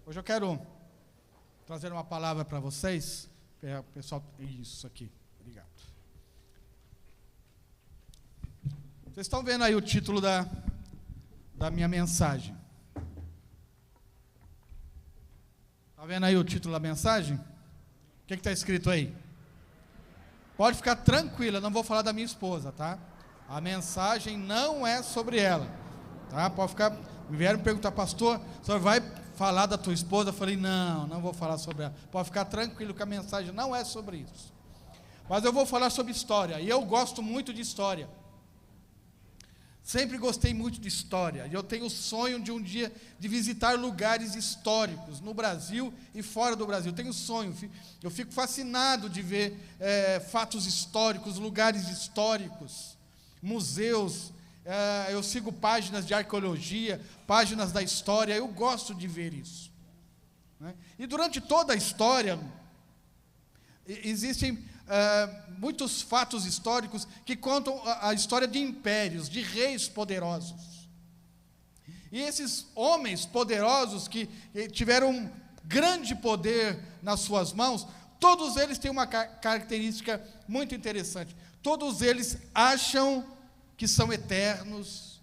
Hoje eu quero trazer uma palavra para vocês. Pessoal, isso aqui, obrigado. Vocês estão vendo aí o título da minha mensagem? Está vendo aí o título da mensagem? O que está escrito aí? Pode ficar tranquila, não vou falar da minha esposa, tá? A mensagem não é sobre ela, tá? Pode ficar. Me vieram perguntar, pastor, o senhor vai falar da tua esposa? Eu falei, não vou falar sobre ela. Pode ficar tranquilo que a mensagem não é sobre isso. Mas eu vou falar sobre história, e eu gosto muito de história. Sempre gostei muito de história, e eu tenho o sonho de um dia de visitar lugares históricos, no Brasil e fora do Brasil. Tenho sonho, eu fico fascinado de ver fatos históricos, lugares históricos, museus. Eu sigo páginas de arqueologia, páginas da história, eu gosto de ver isso, né? E durante toda a história, existem muitos fatos históricos que contam a história de impérios, de reis poderosos. E esses homens poderosos que tiveram grande poder nas suas mãos, todos eles têm uma característica muito interessante. Todos eles acham que são eternos,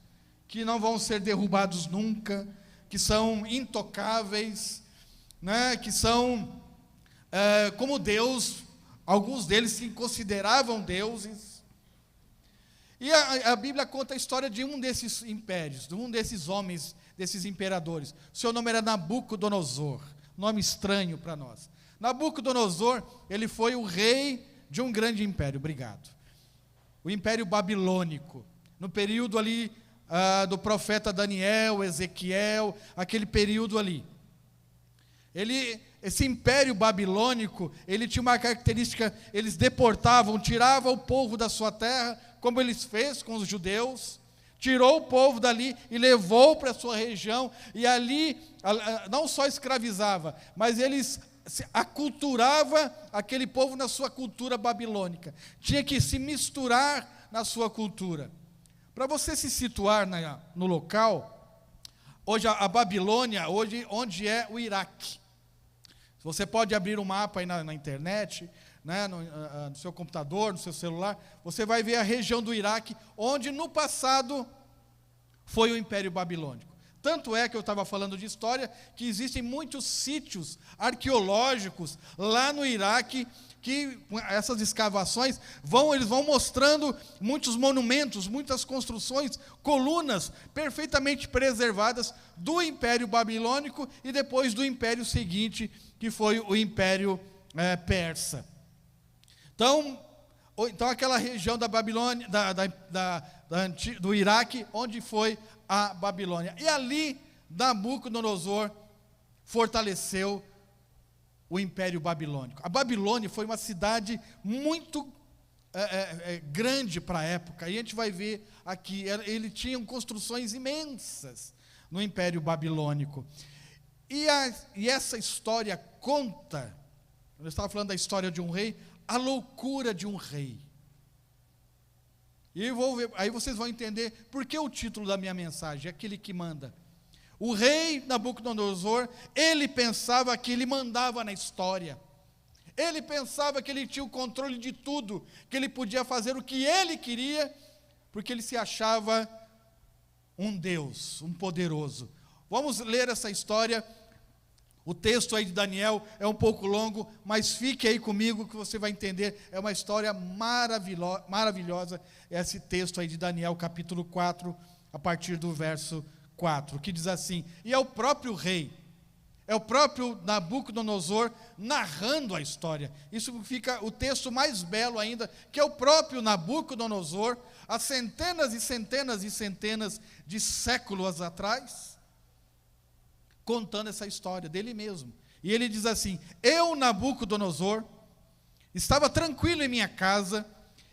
que não vão ser derrubados nunca, que são intocáveis, né? Que são como Deus. Alguns deles se consideravam deuses. E a Bíblia conta a história de um desses impérios, de um desses homens, desses imperadores. O seu nome era Nabucodonosor, nome estranho para nós. Nabucodonosor, ele foi o rei de um grande império, obrigado. O Império Babilônico, no período ali do profeta Daniel, Ezequiel, aquele período ali. Esse Império Babilônico, ele tinha uma característica, eles deportavam, tiravam o povo da sua terra, como eles fez com os judeus, tirou o povo dali e levou para a sua região, e ali não só escravizava, mas eles aculturava aquele povo na sua cultura babilônica, tinha que se misturar na sua cultura. Para você se situar no local, hoje a Babilônia, hoje onde é o Iraque. Você pode abrir um mapa aí na internet, né, no seu computador, no seu celular, você vai ver a região do Iraque, onde no passado foi o Império Babilônico. Tanto é que eu estava falando de história, que existem muitos sítios arqueológicos lá no Iraque, que essas escavações eles vão mostrando muitos monumentos, muitas construções, colunas perfeitamente preservadas do Império Babilônico e depois do Império seguinte, que foi o Império Persa. Então aquela região da Babilônia, do Iraque, onde foi a Babilônia. E ali, Nabucodonosor fortaleceu o Império Babilônico. A Babilônia foi uma cidade muito grande para a época, e a gente vai ver aqui, ele tinha construções imensas no Império Babilônico. E essa história conta, eu estava falando da história de um rei, a loucura de um rei. E aí vocês vão entender por que o título da minha mensagem é aquele que manda. O rei Nabucodonosor, ele pensava que ele mandava na história. Ele pensava que ele tinha o controle de tudo, que ele podia fazer o que ele queria, porque ele se achava um Deus, um poderoso. Vamos ler essa história. O texto aí de Daniel é um pouco longo, mas fique aí comigo que você vai entender. É uma história maravilhosa, esse texto aí de Daniel, capítulo 4, a partir do verso 4, que diz assim: e é o próprio rei, é o próprio Nabucodonosor narrando a história. Isso fica o texto mais belo ainda, que é o próprio Nabucodonosor, há centenas e centenas e centenas de séculos atrás, contando essa história dele mesmo. E ele diz assim: eu, Nabucodonosor, estava tranquilo em minha casa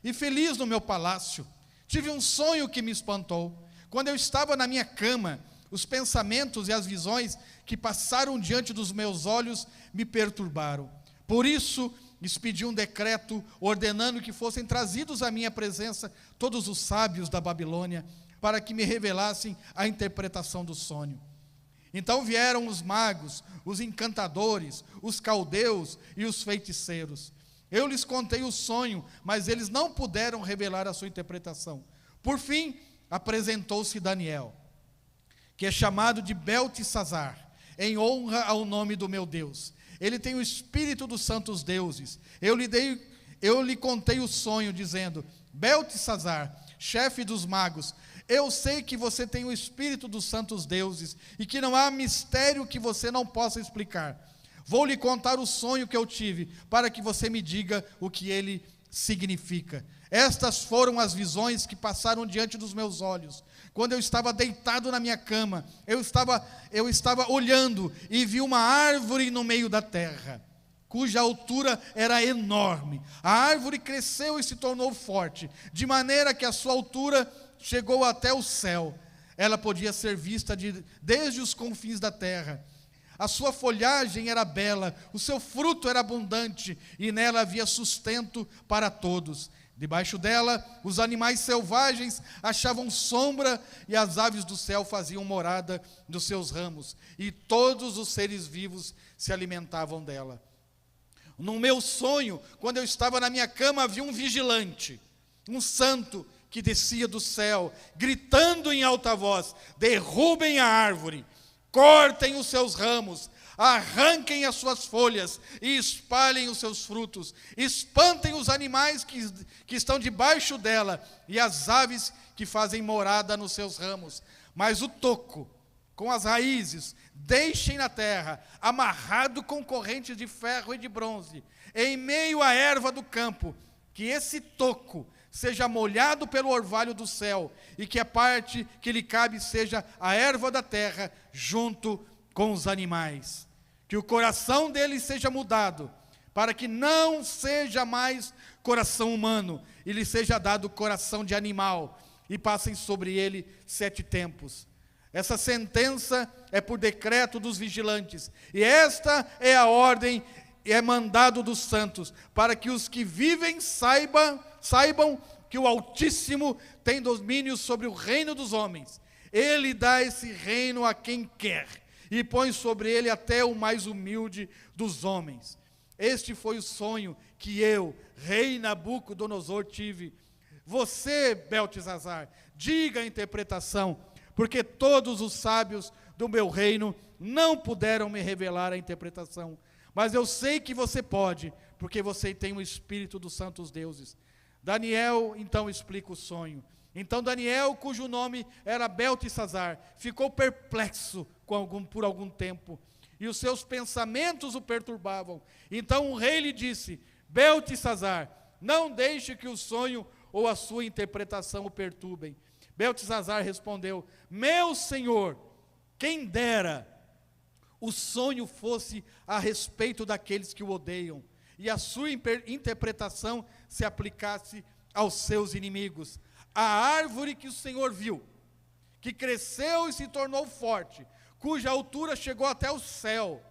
e feliz no meu palácio. Tive um sonho que me espantou. Quando eu estava na minha cama, os pensamentos e as visões que passaram diante dos meus olhos me perturbaram. Por isso, expedi um decreto ordenando que fossem trazidos à minha presença todos os sábios da Babilônia, para que me revelassem a interpretação do sonho. Então vieram os magos, os encantadores, os caldeus e os feiticeiros. Eu lhes contei o sonho, mas eles não puderam revelar a sua interpretação. Por fim, apresentou-se Daniel, que é chamado de Beltesazar, em honra ao nome do meu Deus. Ele tem o espírito dos santos deuses. Eu lhe contei o sonho, dizendo: Beltesazar, chefe dos magos, eu sei que você tem o espírito dos santos deuses e que não há mistério que você não possa explicar. Vou lhe contar o sonho que eu tive, para que você me diga o que ele significa. Estas foram as visões que passaram diante dos meus olhos. Quando eu estava deitado na minha cama, eu estava olhando e vi uma árvore no meio da terra, cuja altura era enorme. A árvore cresceu e se tornou forte, de maneira que a sua altura chegou até o céu. Ela podia ser vista desde os confins da terra. A sua folhagem era bela, o seu fruto era abundante, e nela havia sustento para todos. Debaixo dela, os animais selvagens achavam sombra, e as aves do céu faziam morada nos seus ramos, e todos os seres vivos se alimentavam dela. No meu sonho, quando eu estava na minha cama, havia um vigilante, um santo, que descia do céu, gritando em alta voz: derrubem a árvore, cortem os seus ramos, arranquem as suas folhas e espalhem os seus frutos, espantem os animais que estão debaixo dela e as aves que fazem morada nos seus ramos. Mas o toco, com as raízes, deixem na terra, amarrado com correntes de ferro e de bronze, em meio à erva do campo, que esse toco seja molhado pelo orvalho do céu, e que a parte que lhe cabe seja a erva da terra, junto com os animais. Que o coração dele seja mudado, para que não seja mais coração humano, e lhe seja dado coração de animal, e passem sobre ele 7 tempos. Essa sentença é por decreto dos vigilantes, e esta é a ordem e é mandado dos santos, para que os que vivem saibam que o Altíssimo tem domínio sobre o reino dos homens. Ele dá esse reino a quem quer, e põe sobre ele até o mais humilde dos homens. Este foi o sonho que eu, rei Nabucodonosor, tive. Você, Beltesazar, diga a interpretação, porque todos os sábios do meu reino não puderam me revelar a interpretação. Mas eu sei que você pode, porque você tem o espírito dos santos deuses. Daniel então explica o sonho. Então Daniel, cujo nome era Beltesazar, ficou perplexo por algum tempo, e os seus pensamentos o perturbavam. Então o rei lhe disse: Beltesazar, não deixe que o sonho ou a sua interpretação o perturbem. Beltesazar respondeu: meu senhor, quem dera o sonho fosse a respeito daqueles que o odeiam, e a sua interpretação se aplicasse aos seus inimigos. A árvore que o Senhor viu, que cresceu e se tornou forte, cuja altura chegou até o céu,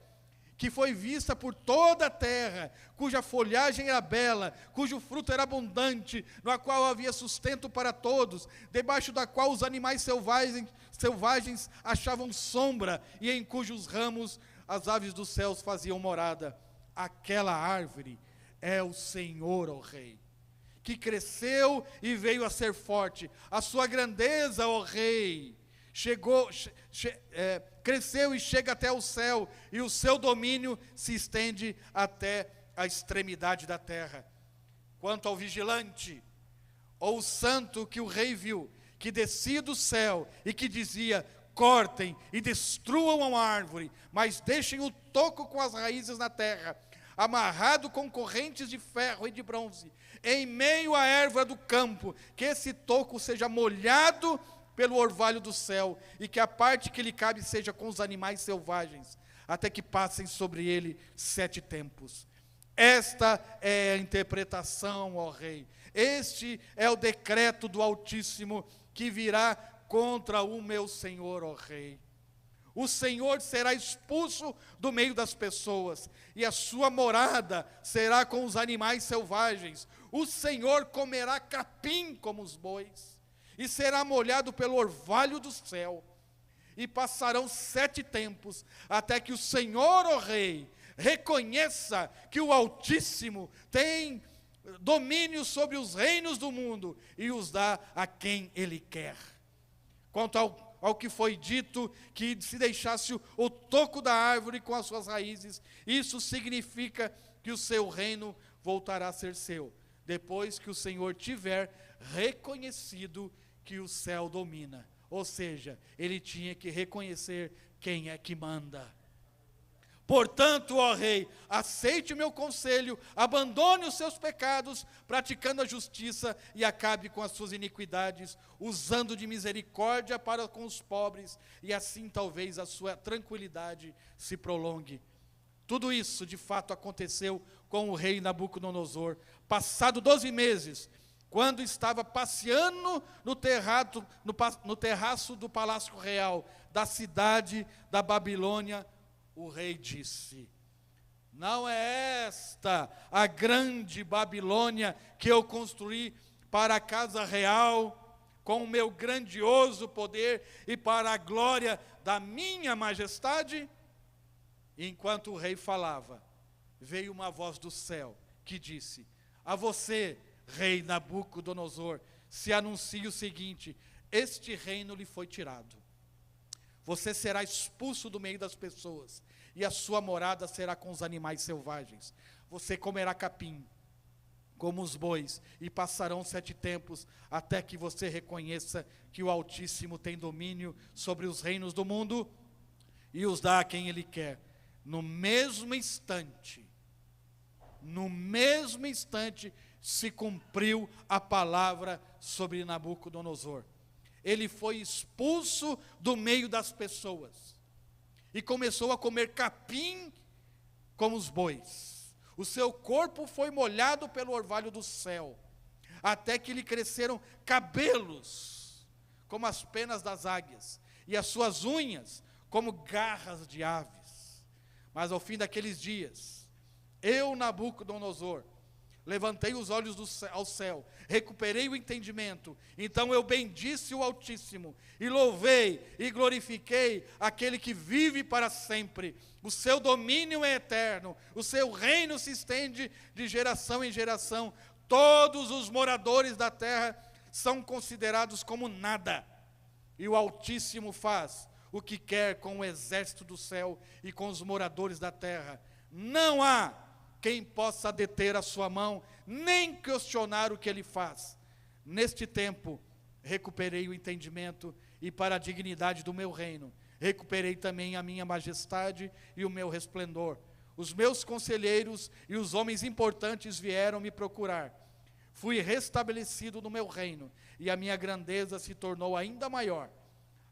que foi vista por toda a terra, cuja folhagem era bela, cujo fruto era abundante, na qual havia sustento para todos, debaixo da qual os animais selvagens achavam sombra, e em cujos ramos as aves dos céus faziam morada. Aquela árvore é o Senhor, ó Rei, que cresceu e veio a ser forte. A sua grandeza, ó Rei, cresceu e chega até o céu, e o seu domínio se estende até a extremidade da terra. Quanto ao vigilante, ou o santo que o rei viu, que descia do céu e que dizia: cortem e destruam a árvore, mas deixem o toco com as raízes na terra, amarrado com correntes de ferro e de bronze, em meio à erva do campo, que esse toco seja molhado pelo orvalho do céu, e que a parte que lhe cabe seja com os animais selvagens, até que passem sobre ele 7 tempos. Esta é a interpretação, ó Rei. Este é o decreto do Altíssimo que virá contra o meu Senhor, ó Rei. O Senhor será expulso do meio das pessoas, e a sua morada será com os animais selvagens. O Senhor comerá capim como os bois, e será molhado pelo orvalho do céu. e passarão 7 tempos, até que o Senhor, ó Rei, reconheça que o Altíssimo tem domínio sobre os reinos do mundo e os dá a quem Ele quer. Quanto ao que foi dito, que se deixasse o toco da árvore com as suas raízes, isso significa que o seu reino voltará a ser seu, depois que o Senhor tiver reconhecido que o céu domina. Ou seja, ele tinha que reconhecer quem é que manda. Portanto, ó Rei, aceite o meu conselho, abandone os seus pecados, praticando a justiça e acabe com as suas iniquidades, usando de misericórdia para com os pobres, e assim talvez a sua tranquilidade se prolongue. Tudo isso, de fato, aconteceu com o rei Nabucodonosor. Passado 12 meses, quando estava passeando no terraço do palácio real da cidade da Babilônia, o rei disse: não é esta a grande Babilônia que eu construí para a casa real, com o meu grandioso poder e para a glória da minha majestade? Enquanto o rei falava, veio uma voz do céu que disse: a você, rei Nabucodonosor, se anuncia o seguinte: este reino lhe foi tirado. Você será expulso do meio das pessoas, e a sua morada será com os animais selvagens. Você comerá capim, como os bois, e passarão 7 tempos, até que você reconheça que o Altíssimo tem domínio sobre os reinos do mundo, e os dá a quem Ele quer. No mesmo instante, se cumpriu a palavra sobre Nabucodonosor. Ele foi expulso do meio das pessoas e começou a comer capim como os bois. O seu corpo foi molhado pelo orvalho do céu, até que lhe cresceram cabelos como as penas das águias, e as suas unhas como garras de aves. Mas ao fim daqueles dias, eu, Nabucodonosor, levantei os olhos ao céu, recuperei o entendimento, então eu bendisse o Altíssimo, e louvei e glorifiquei aquele que vive para sempre. O seu domínio é eterno, o seu reino se estende de geração em geração. Todos os moradores da terra são considerados como nada, e o Altíssimo faz o que quer com o exército do céu e com os moradores da terra. Não há quem possa deter a sua mão, nem questionar o que ele faz. Neste tempo, recuperei o entendimento, e para a dignidade do meu reino, recuperei também a minha majestade e o meu resplendor. Os meus conselheiros e os homens importantes vieram me procurar. Fui restabelecido no meu reino, e a minha grandeza se tornou ainda maior.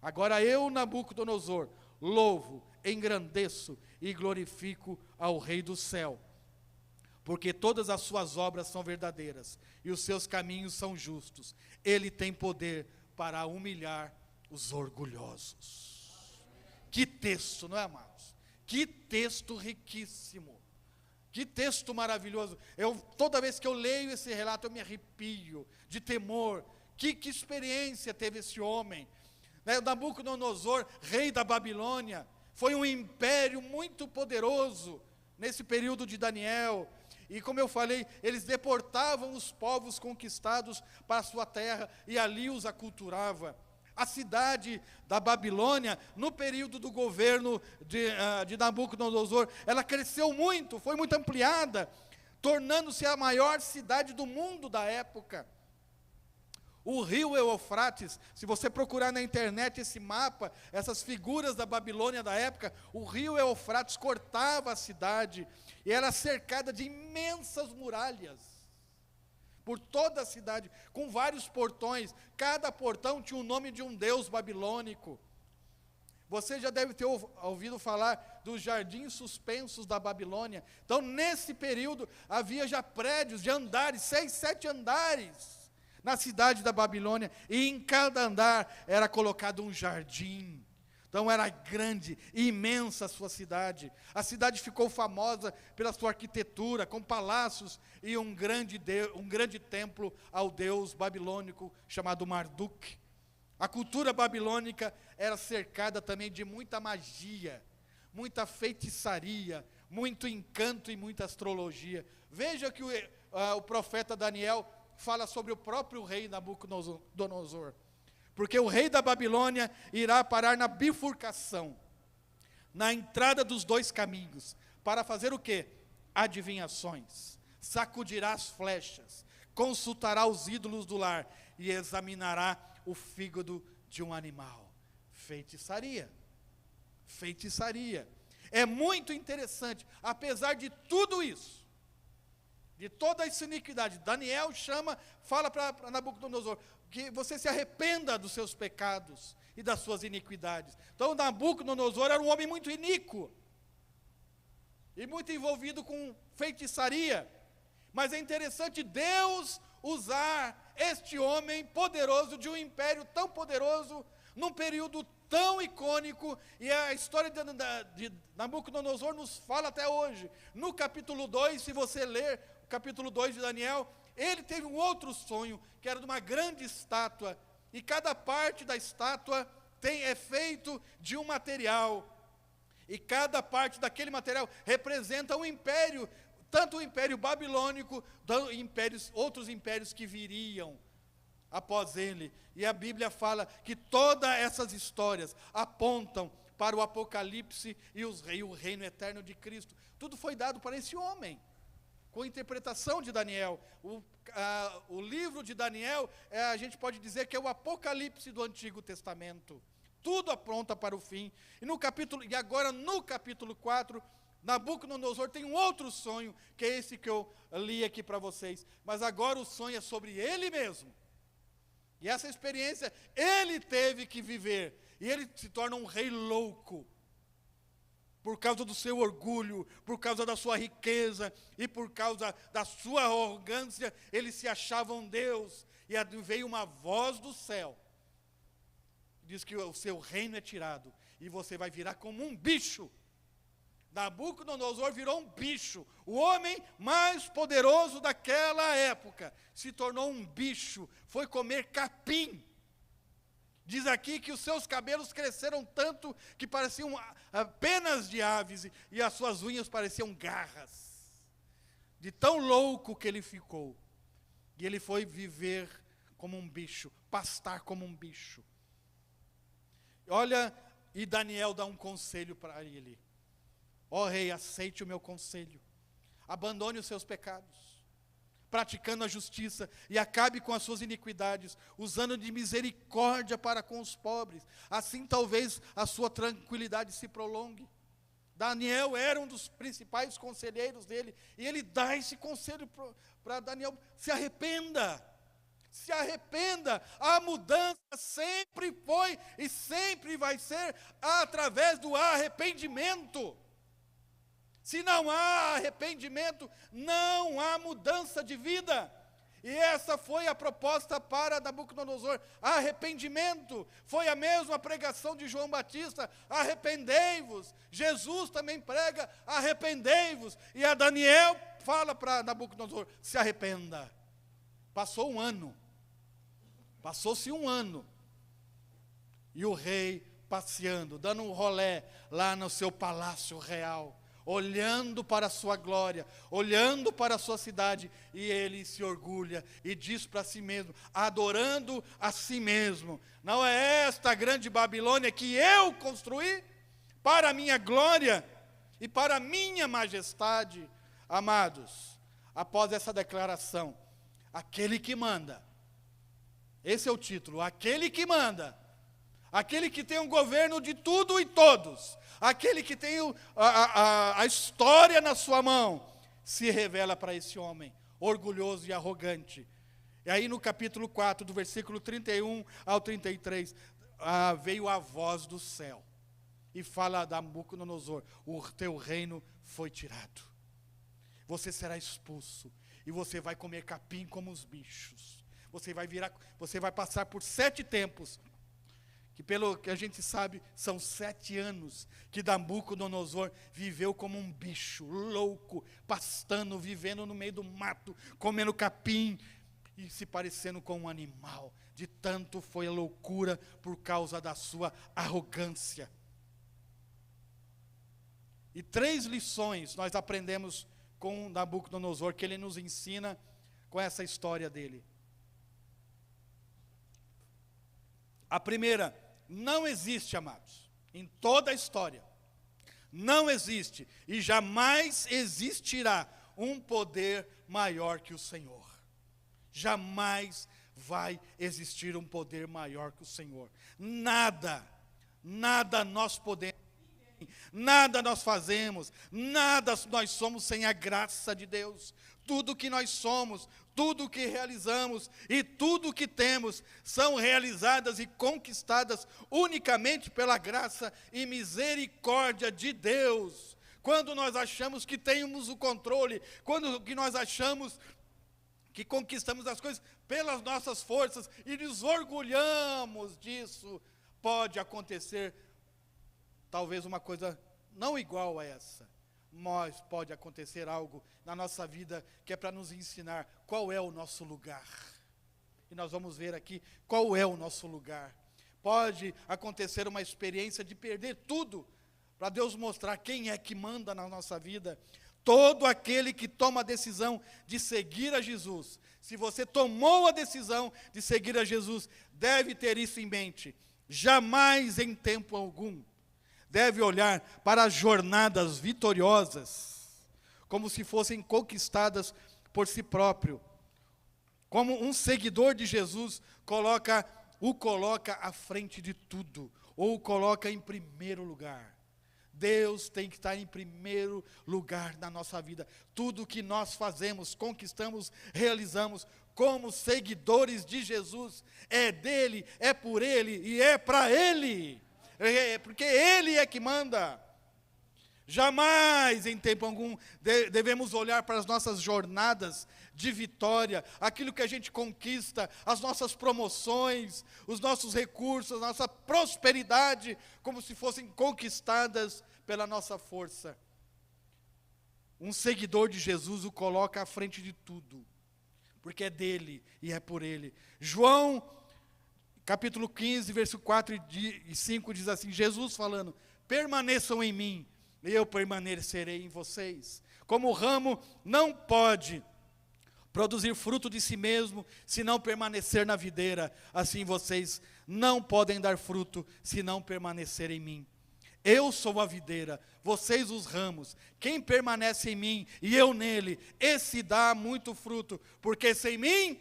Agora eu, Nabucodonosor, louvo, engrandeço e glorifico ao Rei do céu, porque todas as suas obras são verdadeiras, e os seus caminhos são justos. Ele tem poder para humilhar os orgulhosos. Que texto, não é, amados? Que texto riquíssimo. Que texto maravilhoso. Toda vez que eu leio esse relato, eu me arrepio de temor. Que experiência teve esse homem? Nabucodonosor, rei da Babilônia, foi um império muito poderoso nesse período de Daniel. E como eu falei, eles deportavam os povos conquistados para a sua terra e ali os aculturava. A cidade da Babilônia, no período do governo de Nabucodonosor, ela cresceu muito, foi muito ampliada, tornando-se a maior cidade do mundo da época. O rio Eufrates, se você procurar na internet esse mapa, essas figuras da Babilônia da época, o rio Eufrates cortava a cidade, e era cercada de imensas muralhas, por toda a cidade, com vários portões. Cada portão tinha o nome de um deus babilônico. Você já deve ter ouvido falar dos jardins suspensos da Babilônia. Então, nesse período, havia já prédios de andares, 6, 7 andares, na cidade da Babilônia, e em cada andar era colocado um jardim. Então era grande, imensa a sua cidade. A cidade ficou famosa pela sua arquitetura, com palácios e um grande templo ao deus babilônico chamado Marduk. A cultura babilônica era cercada também de muita magia, muita feitiçaria, muito encanto e muita astrologia. Veja que o profeta Daniel fala sobre o próprio rei Nabucodonosor. Porque o rei da Babilônia irá parar na bifurcação, na entrada dos dois caminhos, para fazer o quê? Adivinhações, sacudirá as flechas, consultará os ídolos do lar e examinará o fígado de um animal. Feitiçaria. Feitiçaria. É muito interessante, apesar de tudo isso, de toda essa iniquidade, Daniel fala para Nabucodonosor, que você se arrependa dos seus pecados e das suas iniquidades. Então Nabucodonosor era um homem muito iníquo, e muito envolvido com feitiçaria, mas é interessante Deus usar este homem poderoso, de um império tão poderoso, num período tão icônico, e a história de Nabucodonosor nos fala até hoje. No capítulo 2, se você ler o capítulo 2 de Daniel, ele teve um outro sonho, que era de uma grande estátua, e cada parte da estátua é feito de um material, e cada parte daquele material representa um império, tanto o império babilônico, outros impérios que viriam após ele. E a Bíblia fala que todas essas histórias apontam para o Apocalipse e o reino eterno de Cristo. Tudo foi dado para esse homem, com a interpretação de Daniel. O livro de Daniel, a gente pode dizer que é o Apocalipse do Antigo Testamento. Tudo aponta para o fim. E agora no capítulo 4, Nabucodonosor tem um outro sonho, que é esse que eu li aqui para vocês. Mas agora o sonho é sobre ele mesmo. E essa experiência ele teve que viver. E ele se torna um rei louco, por causa do seu orgulho, por causa da sua riqueza, e por causa da sua arrogância. Ele se achava um Deus. E veio uma voz do céu, diz que o seu reino é tirado, e você vai virar como um bicho. Nabucodonosor virou um bicho. O homem mais poderoso daquela época se tornou um bicho, foi comer capim. Diz aqui que os seus cabelos cresceram tanto que pareciam penas de aves, e as suas unhas pareciam garras, de tão louco que ele ficou. E ele foi viver como um bicho, pastar como um bicho. Olha, e Daniel dá um conselho para ele. Ó rei, aceite o meu conselho, abandone os seus pecados, praticando a justiça, e acabe com as suas iniquidades, usando de misericórdia para com os pobres. Assim talvez a sua tranquilidade se prolongue. Daniel era um dos principais conselheiros dele, e ele dá esse conselho para Daniel: se arrependa. Se arrependa. A mudança sempre foi e sempre vai ser através do arrependimento. Se não há arrependimento, não há mudança de vida. E essa foi a proposta para Nabucodonosor: arrependimento. Foi a mesma pregação de João Batista: arrependei-vos. Jesus também prega: arrependei-vos. E a Daniel fala para Nabucodonosor: se arrependa. Passou um ano. Passou-se um ano, e o rei passeando, dando um rolé lá no seu palácio real, olhando para a sua glória, olhando para a sua cidade, e ele se orgulha e diz para si mesmo, adorando a si mesmo: não é esta grande Babilônia que eu construí para a minha glória e para a minha majestade? Amados, após essa declaração, aquele que manda, esse é o título: aquele que manda, aquele que tem um governo de tudo e todos, aquele que tem a história na sua mão, se revela para esse homem orgulhoso e arrogante. E aí no capítulo 4, do versículo 31 ao 33, veio a voz do céu, e fala a Nabucodonosor: o teu reino foi tirado, você será expulso, e você vai comer capim como os bichos. Você vai passar por 7 tempos, que pelo que a gente sabe, são 7 anos, que Nabucodonosor viveu como um bicho, louco, pastando, vivendo no meio do mato, comendo capim. e se parecendo com um animal, de tanto foi a loucura por causa da sua arrogância. E 3 lições nós aprendemos com Nabucodonosor, que ele nos ensina com essa história dele. A primeira, não existe, amados, em toda a história, não existe e jamais existirá um poder maior que o Senhor. Jamais vai existir um poder maior que o Senhor. Nada nós podemos, nada nós fazemos, nada nós somos sem a graça de Deus. Tudo que nós somos, tudo que realizamos e tudo que temos são realizadas e conquistadas unicamente pela graça e misericórdia de Deus. Quando nós achamos que temos o controle, quando que nós achamos que conquistamos as coisas pelas nossas forças e nos orgulhamos disso, pode acontecer talvez uma coisa não igual a essa, mas pode acontecer algo na nossa vida que é para nos ensinar qual é o nosso lugar. E nós vamos ver aqui qual é o nosso lugar. Pode acontecer uma experiência de perder tudo, para Deus mostrar quem é que manda na nossa vida. Todo aquele que toma a decisão de seguir a Jesus, se você tomou a decisão de seguir a Jesus, deve ter isso em mente. Jamais em tempo algum deve olhar para as jornadas vitoriosas como se fossem conquistadas por si próprio. Como um seguidor de Jesus o coloca à frente de tudo, ou o coloca em primeiro lugar. Deus tem que estar em primeiro lugar na nossa vida. Tudo que nós fazemos, conquistamos, realizamos, como seguidores de Jesus, é dele, é por ele e é para ele. Porque ele é que manda. Jamais em tempo algum devemos olhar para as nossas jornadas de vitória, aquilo que a gente conquista, as nossas promoções, os nossos recursos, a nossa prosperidade, como se fossem conquistadas pela nossa força. Um seguidor de Jesus o coloca à frente de tudo, porque é dele e é por ele. João, capítulo 15, verso 4 e 5 diz assim, Jesus falando, permaneçam em mim, e eu permanecerei em vocês. Como o ramo não pode produzir fruto de si mesmo, se não permanecer na videira, assim vocês não podem dar fruto, se não permanecer em mim. Eu sou a videira, vocês os ramos. Quem permanece em mim e eu nele, esse dá muito fruto, porque sem mim,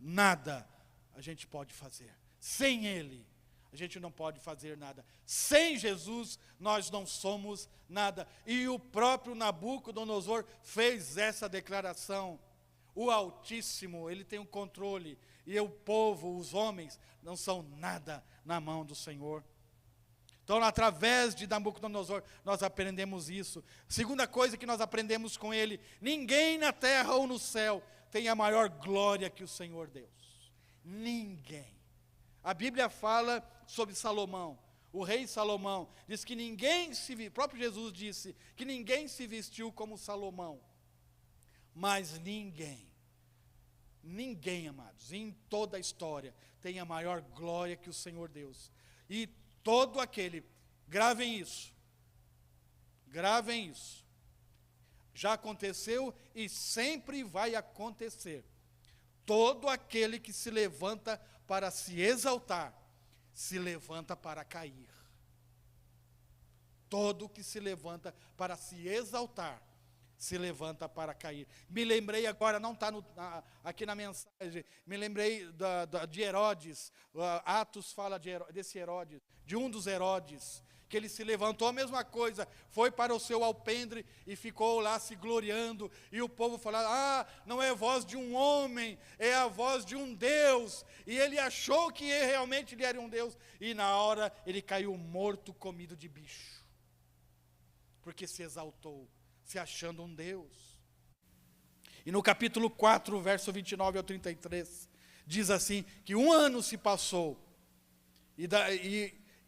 nada a gente pode fazer. Sem ele, a gente não pode fazer nada. Sem Jesus, nós não somos nada. E o próprio Nabucodonosor fez essa declaração. O Altíssimo, ele tem o controle. E o povo, os homens, não são nada na mão do Senhor. Então, através de Nabucodonosor, nós aprendemos isso. Segunda coisa que nós aprendemos com ele, ninguém na terra ou no céu tem a maior glória que o Senhor Deus. Ninguém. A Bíblia fala sobre Salomão, o rei Salomão, diz que o próprio Jesus disse, que ninguém se vestiu como Salomão, mas ninguém, amados, em toda a história, tem a maior glória que o Senhor Deus, e todo aquele, gravem isso, já aconteceu e sempre vai acontecer, todo aquele que se levanta para se exaltar, se levanta para cair. Todo que se levanta para se exaltar, se levanta para cair. Me lembrei agora, não está aqui na mensagem, me lembrei de Herodes, Atos fala desse Herodes, de um dos Herodes, que ele se levantou, a mesma coisa, foi para o seu alpendre e ficou lá se gloriando, e o povo falava, não é a voz de um homem, é a voz de um Deus, e ele achou que realmente ele era um Deus, e na hora ele caiu morto, comido de bicho, porque se exaltou, se achando um Deus. E no capítulo 4, verso 29 ao 33, diz assim, que 1 ano se passou,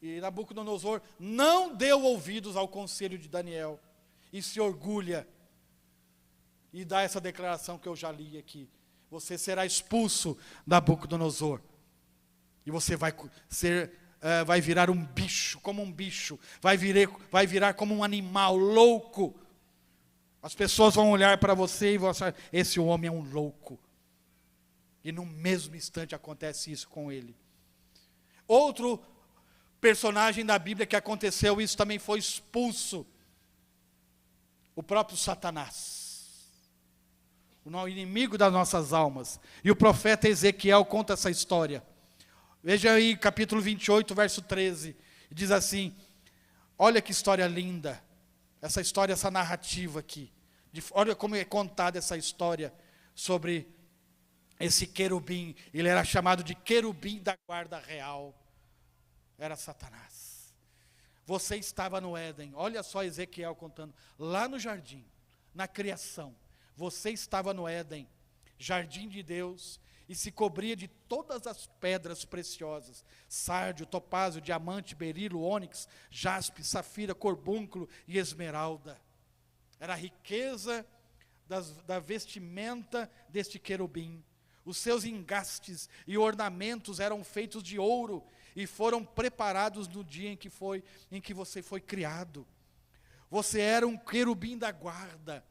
e Nabucodonosor não deu ouvidos ao conselho de Daniel, e se orgulha, e dá essa declaração que eu já li aqui, você será expulso da Nabucodonosor. E você vai virar um bicho, como um bicho. Vai virar como um animal louco. As pessoas vão olhar para você e vão achar, esse homem é um louco. E no mesmo instante acontece isso com ele. Outro personagem da Bíblia que aconteceu isso também foi expulso. O próprio Satanás. O inimigo das nossas almas. E o profeta Ezequiel conta essa história. Veja aí, capítulo 28, verso 13. Diz assim, olha que história linda. Essa história, essa narrativa aqui. Olha como é contada essa história sobre esse querubim. Ele era chamado de querubim da guarda real. Era Satanás. Você estava no Éden. Olha só Ezequiel contando. Lá no jardim, na criação. Você estava no Éden, jardim de Deus, e se cobria de todas as pedras preciosas, sárdio, topázio, diamante, berilo, ônix, jaspe, safira, corbúnculo e esmeralda. Era a riqueza da vestimenta deste querubim. Os seus engastes e ornamentos eram feitos de ouro e foram preparados no dia em que você foi criado. Você era um querubim da guarda,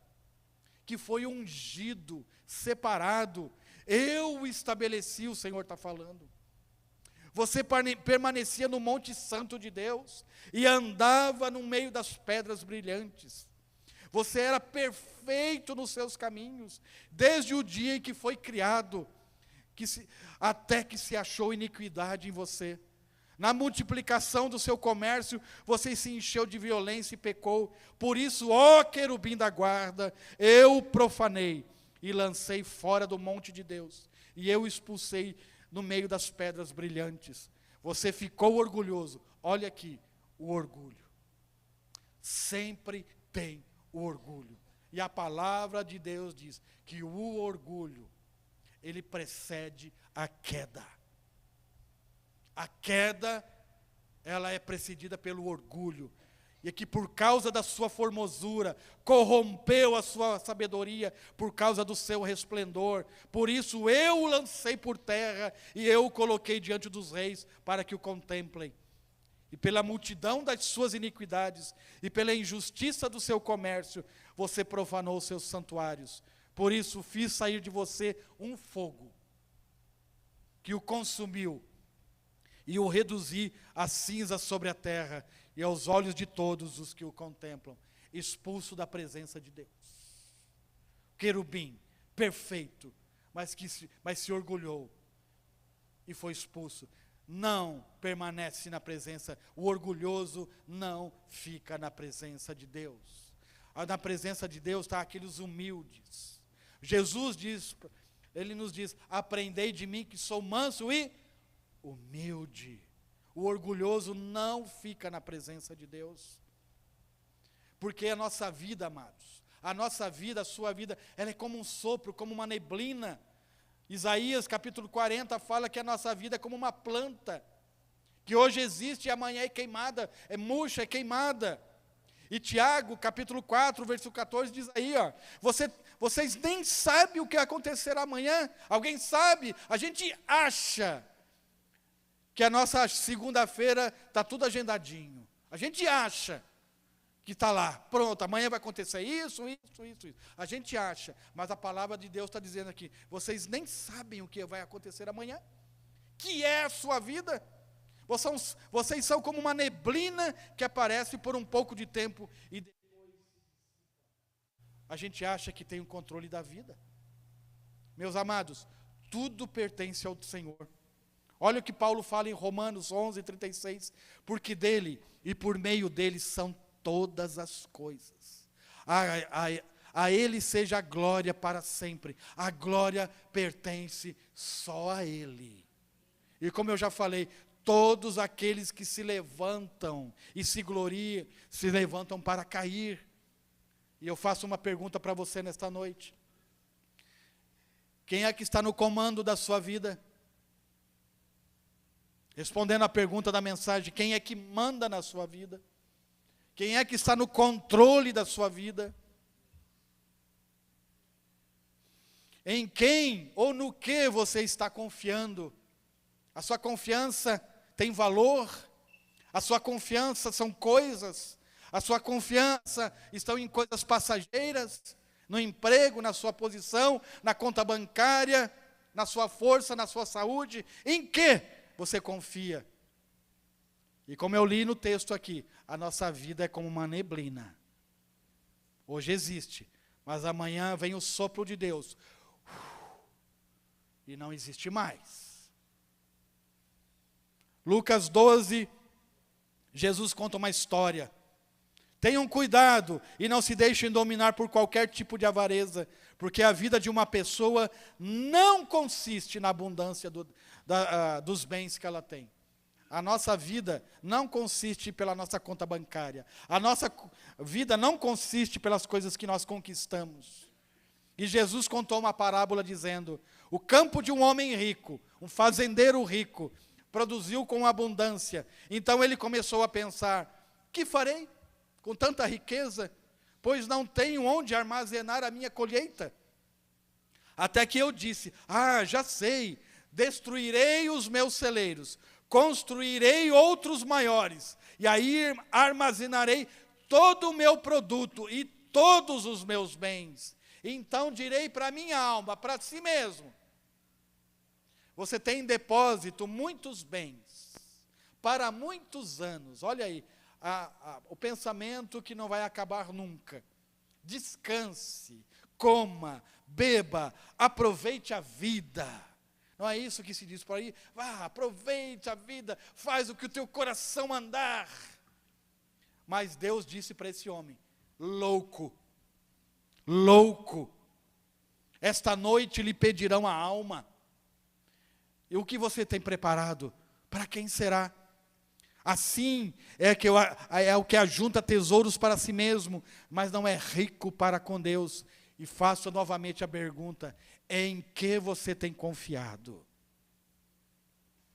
que foi ungido, separado. Eu o estabeleci, o Senhor está falando. Você permanecia no Monte Santo de Deus e andava no meio das pedras brilhantes. Você era perfeito nos seus caminhos, desde o dia em que foi criado, até que se achou iniquidade em você. Na multiplicação do seu comércio, você se encheu de violência e pecou. Por isso, ó querubim da guarda, eu o profanei e lancei fora do monte de Deus. E eu o expulsei no meio das pedras brilhantes. Você ficou orgulhoso. Olha aqui, o orgulho. Sempre tem o orgulho. E a palavra de Deus diz que o orgulho, ele precede a queda. A queda, ela é precedida pelo orgulho. E que por causa da sua formosura, corrompeu a sua sabedoria, por causa do seu resplendor. Por isso eu o lancei por terra, e eu o coloquei diante dos reis, para que o contemplem. E pela multidão das suas iniquidades, e pela injustiça do seu comércio, você profanou os seus santuários. Por isso fiz sair de você um fogo, que o consumiu, e o reduzi a cinza sobre a terra, e aos olhos de todos os que o contemplam, expulso da presença de Deus. Querubim, perfeito, mas se orgulhou, e foi expulso. Não permanece na presença, o orgulhoso não fica na presença de Deus. Na presença de Deus está aqueles humildes. Jesus diz, ele nos diz, aprendei de mim que sou manso e humilde. O orgulhoso não fica na presença de Deus. Porque a nossa vida, amados, a nossa vida, a sua vida, ela é como um sopro, como uma neblina. Isaías capítulo 40 fala que a nossa vida é como uma planta, que hoje existe e amanhã é queimada, é murcha, é queimada. E Tiago capítulo 4, versículo 14 diz aí, ó, vocês nem sabem o que acontecerá amanhã. Alguém sabe? A gente acha que a nossa segunda-feira está tudo agendadinho. A gente acha que está lá, pronto, amanhã vai acontecer isso. A gente acha, mas a palavra de Deus está dizendo aqui, vocês nem sabem o que vai acontecer amanhã, que é a sua vida. Vocês são como uma neblina que aparece por um pouco de tempo e depois a gente acha que tem o controle da vida. Meus amados, tudo pertence ao Senhor. Olha o que Paulo fala em Romanos 11:36, porque dele e por meio dele são todas as coisas. A ele seja a glória para sempre. A glória pertence só a ele. E como eu já falei, todos aqueles que se levantam e se gloriam, se levantam para cair. E eu faço uma pergunta para você nesta noite. Quem é que está no comando da sua vida? Respondendo à pergunta da mensagem, quem é que manda na sua vida? Quem é que está no controle da sua vida? Em quem ou no que você está confiando? A sua confiança tem valor? A sua confiança são coisas? A sua confiança estão em coisas passageiras? No emprego, na sua posição, na conta bancária, na sua força, na sua saúde? Em que você confia? E como eu li no texto aqui, a nossa vida é como uma neblina. Hoje existe, mas amanhã vem o sopro de Deus. E não existe mais. Lucas 12, Jesus conta uma história. Tenham cuidado e não se deixem dominar por qualquer tipo de avareza, porque a vida de uma pessoa não consiste na abundância dos bens que ela tem. A nossa vida não consiste pela nossa conta bancária. A nossa vida não consiste pelas coisas que nós conquistamos. E Jesus contou uma parábola dizendo: o campo de um homem rico, um fazendeiro rico, produziu com abundância. Então ele começou a pensar: que farei com tanta riqueza? Pois não tenho onde armazenar a minha colheita. Até que eu disse: já sei, destruirei os meus celeiros, construirei outros maiores, e aí armazenarei todo o meu produto e todos os meus bens. Então direi para minha alma, para si mesmo: você tem em depósito muitos bens, para muitos anos. Olha aí, o pensamento que não vai acabar nunca. Descanse, coma, beba, aproveite a vida. Não é isso que se diz por aí? Aproveite a vida, faz o que o teu coração mandar. Mas Deus disse para esse homem: louco, louco, esta noite lhe pedirão a alma. E o que você tem preparado? Para quem será? Assim é o que ajunta tesouros para si mesmo, mas não é rico para com Deus. E faço novamente a pergunta: em que você tem confiado?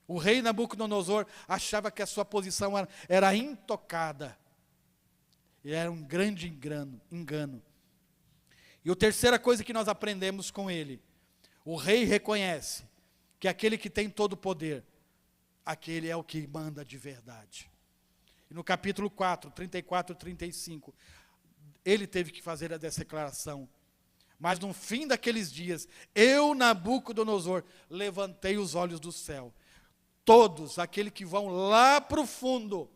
O rei Nabucodonosor achava que a sua posição era intocada. E era um grande engano. E a terceira coisa que nós aprendemos com ele: o rei reconhece que aquele que tem todo o poder, aquele é o que manda de verdade. E no capítulo 4, 34 e 35, ele teve que fazer essa declaração: mas no fim daqueles dias, eu, Nabucodonosor, levantei os olhos do céu. Todos aqueles que vão lá para o fundo,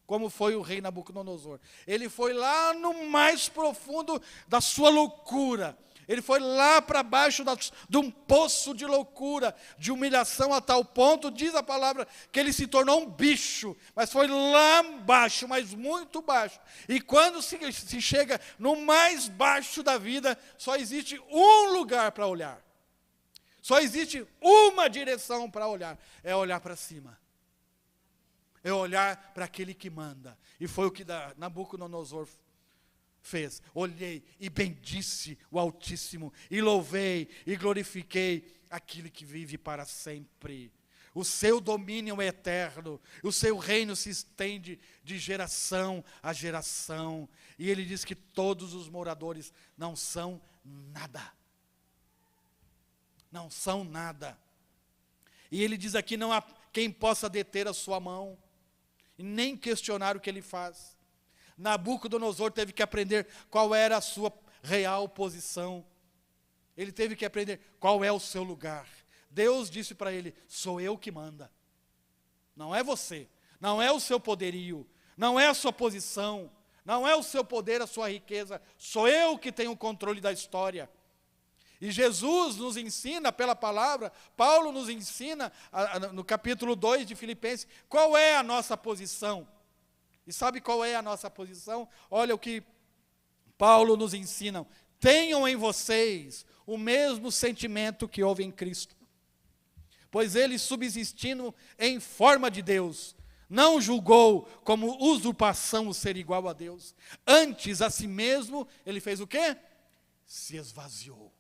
como foi o rei Nabucodonosor, ele foi lá no mais profundo da sua loucura. Ele foi lá para baixo de um poço de loucura, de humilhação a tal ponto, diz a palavra, que ele se tornou um bicho, mas foi lá baixo, mas muito baixo. E quando se chega no mais baixo da vida, só existe um lugar para olhar. Só existe uma direção para olhar, é olhar para cima. É olhar para aquele que manda. E foi o que Nabucodonosor fez. Olhei e bendisse o Altíssimo, e louvei e glorifiquei aquele que vive para sempre. O seu domínio é eterno, o seu reino se estende de geração a geração. E ele diz que todos os moradores não são nada. Não são nada. E ele diz aqui: não há quem possa deter a sua mão, e nem questionar o que ele faz. Nabucodonosor teve que aprender qual era a sua real posição. Ele teve que aprender qual é o seu lugar. Deus disse para ele: sou eu que manda. Não é você, não é o seu poderio, não é a sua posição, não é o seu poder, a sua riqueza. Sou eu que tenho o controle da história. E Jesus nos ensina pela palavra, Paulo nos ensina no capítulo 2 de Filipenses, qual é a nossa posição. E sabe qual é a nossa posição? Olha o que Paulo nos ensina: tenham em vocês o mesmo sentimento que houve em Cristo, pois ele, subsistindo em forma de Deus, não julgou como usurpação o ser igual a Deus. Antes, a si mesmo, ele fez o quê? Se esvaziou.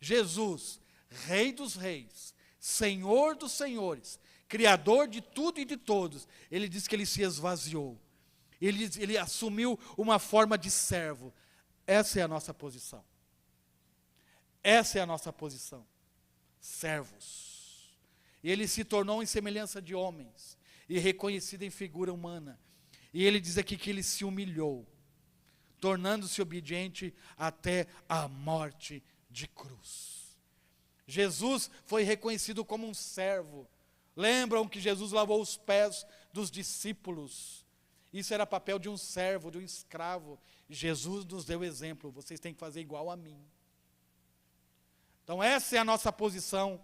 Jesus, Rei dos reis, Senhor dos senhores, Criador de tudo e de todos, ele diz que ele se esvaziou. Ele assumiu uma forma de servo. Essa é a nossa posição. Essa é a nossa posição, servos. E ele se tornou em semelhança de homens, e reconhecido em figura humana. E ele diz aqui que ele se humilhou, tornando-se obediente até a morte de cruz. Jesus foi reconhecido como um servo. Lembram que Jesus lavou os pés dos discípulos? Isso era papel de um servo, de um escravo. Jesus nos deu exemplo, vocês têm que fazer igual a mim. Então essa é a nossa posição.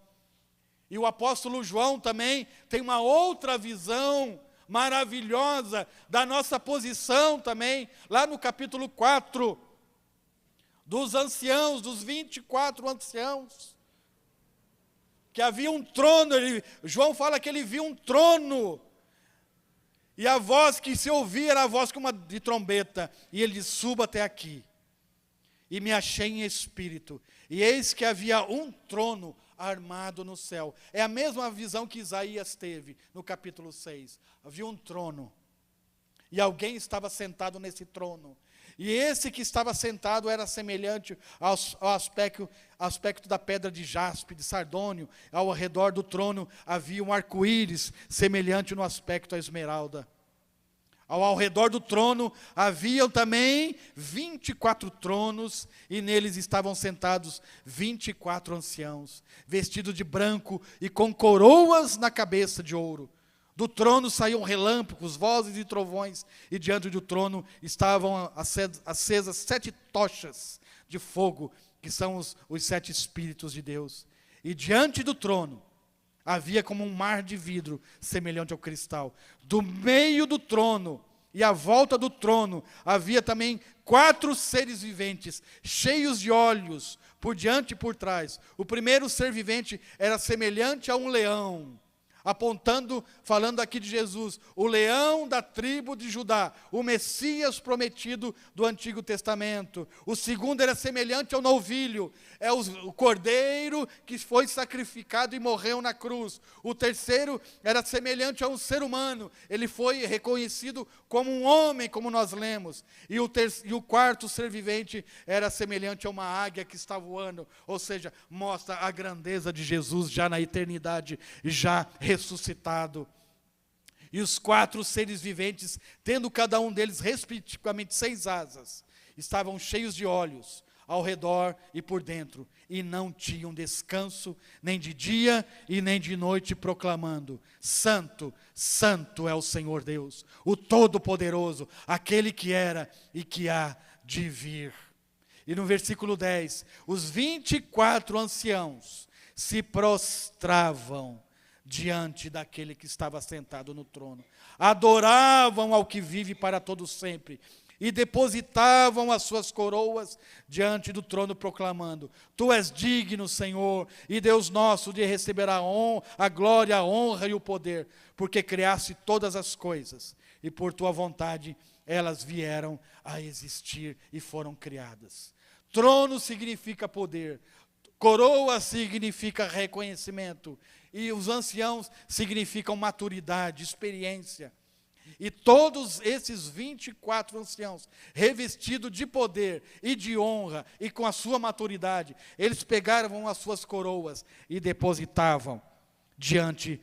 E o apóstolo João também tem uma outra visão maravilhosa da nossa posição também, lá no capítulo 4, dos anciãos, dos 24 anciãos, que havia um trono. João fala que ele viu um trono, e a voz que se ouvia era a voz como de trombeta, e ele diz: suba até aqui. E me achei em espírito, e eis que havia um trono armado no céu. É a mesma visão que Isaías teve no capítulo 6. Havia um trono, e alguém estava sentado nesse trono. E esse que estava sentado era semelhante ao aspecto da pedra de jaspe, de sardônio. Ao redor do trono havia um arco-íris, semelhante no aspecto à esmeralda. Ao redor do trono haviam também 24 tronos, e neles estavam sentados 24 anciãos, vestidos de branco e com coroas na cabeça de ouro. Do trono saíam relâmpagos, vozes e trovões, e diante do trono estavam acesas 7 tochas de fogo, que são os 7 Espíritos de Deus. E diante do trono havia como um mar de vidro, semelhante ao cristal. Do meio do trono e à volta do trono havia também 4 seres viventes, cheios de olhos, por diante e por trás. O primeiro ser vivente era semelhante a um leão, apontando, falando aqui de Jesus, o leão da tribo de Judá, o Messias prometido do Antigo Testamento. O segundo era semelhante ao novilho, é o cordeiro que foi sacrificado e morreu na cruz. O terceiro era semelhante a um ser humano, ele foi reconhecido como um homem, como nós lemos. E o quarto ser vivente era semelhante a uma águia que está voando, ou seja, mostra a grandeza de Jesus já na eternidade, já ressuscitado. E os 4 seres viventes, tendo cada um deles respectivamente 6 asas, estavam cheios de olhos ao redor e por dentro, e não tinham descanso, nem de dia e nem de noite, proclamando: Santo, Santo é o Senhor Deus, o Todo-Poderoso, aquele que era e que há de vir. E no versículo 10, os 24 anciãos se prostravam diante daquele que estava sentado no trono, adoravam ao que vive para todo sempre, e depositavam as suas coroas diante do trono, proclamando: Tu és digno, Senhor, e Deus nosso, de receber a glória, a honra e o poder, porque criaste todas as coisas, e por Tua vontade elas vieram a existir e foram criadas. Trono significa poder, coroa significa reconhecimento, e os anciãos significam maturidade, experiência. E todos esses 24 anciãos, revestidos de poder e de honra, e com a sua maturidade, eles pegavam as suas coroas e depositavam diante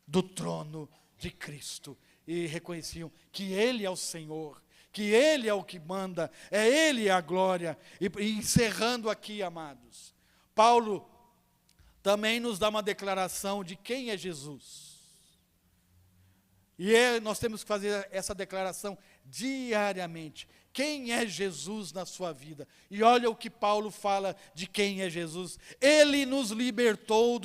do trono de Cristo, e reconheciam que Ele é o Senhor, que Ele é o que manda, é Ele a glória. E encerrando aqui, amados, Paulo também nos dá uma declaração de quem é Jesus. E nós temos que fazer essa declaração diariamente. Quem é Jesus na sua vida? E olha o que Paulo fala de quem é Jesus. Ele nos libertou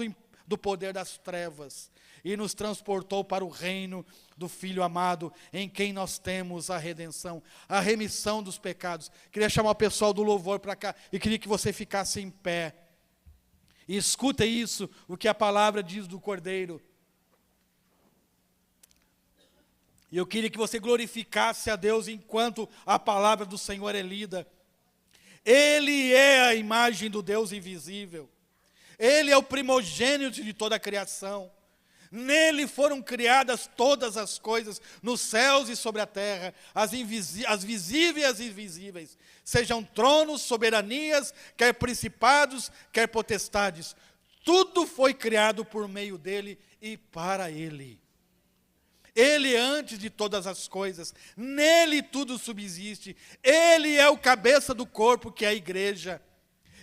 do poder das trevas e nos transportou para o reino do Filho amado, em quem nós temos a redenção, a remissão dos pecados. Queria chamar o pessoal do louvor para cá e queria que você ficasse em pé. E escuta isso, o que a palavra diz do Cordeiro. E eu queria que você glorificasse a Deus enquanto a palavra do Senhor é lida. Ele é a imagem do Deus invisível. Ele é o primogênito de toda a criação. Nele foram criadas todas as coisas, nos céus e sobre a terra, as visíveis e as invisíveis, sejam tronos, soberanias, quer principados, quer potestades. Tudo foi criado por meio dele e para ele. Ele antes de todas as coisas, nele tudo subsiste. Ele é o cabeça do corpo, que é a igreja.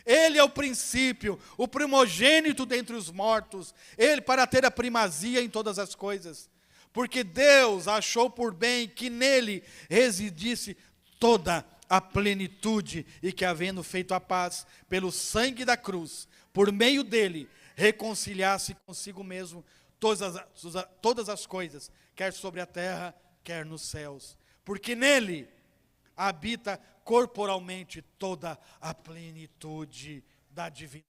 Ele é o princípio, o primogênito dentre os mortos. Ele para ter a primazia em todas as coisas. Porque Deus achou por bem que nele residisse toda a plenitude, e que, havendo feito a paz pelo sangue da cruz, por meio dele, reconciliasse consigo mesmo todas as coisas, quer sobre a terra, quer nos céus. Porque nele habita corporalmente toda a plenitude da divindade.